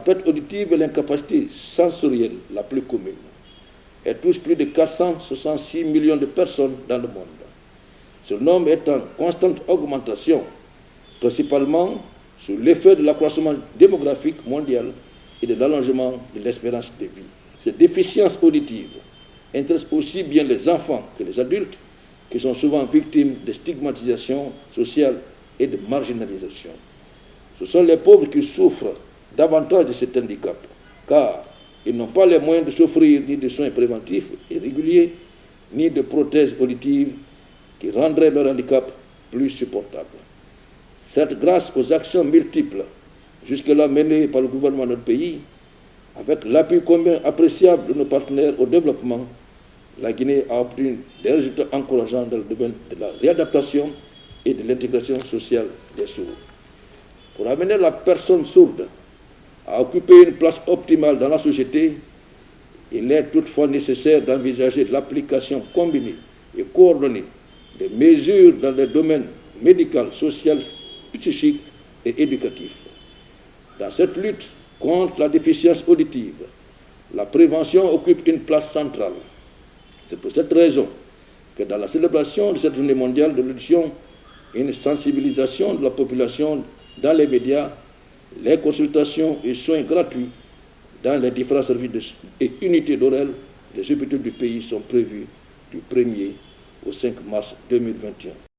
perte auditive est l'incapacité sensorielle la plus commune. Elle touche plus de 466 millions de personnes dans le monde. Ce nombre est en constante augmentation, principalement sous l'effet de l'accroissement démographique mondial et de l'allongement de l'espérance de vie. Cette déficience auditive intéresse aussi bien les enfants que les adultes, qui sont souvent victimes de stigmatisation sociale et de marginalisation. Ce sont les pauvres qui souffrent davantage de cet handicap, car ils n'ont pas les moyens de s'offrir ni de soins préventifs et réguliers, ni de prothèses auditives qui rendraient leur handicap plus supportable. Certes, grâce aux actions multiples jusque-là menées par le gouvernement de notre pays, avec l'appui commun appréciable de nos partenaires au développement, la Guinée a obtenu des résultats encourageants dans le domaine de la réadaptation et de l'intégration sociale des sourds. Pour amener la personne sourde à occuper une place optimale dans la société, il est toutefois nécessaire d'envisager l'application combinée et coordonnée des mesures dans les domaines médical, social, psychique et éducatif. Dans cette lutte contre la déficience auditive, la prévention occupe une place centrale. C'est pour cette raison que dans la célébration de cette journée mondiale de l'audition, une sensibilisation de la population dans les médias, les consultations et soins gratuits dans les différents services et unités d'oreille des hôpitaux du pays sont prévus du 1er au 5 mars 2021.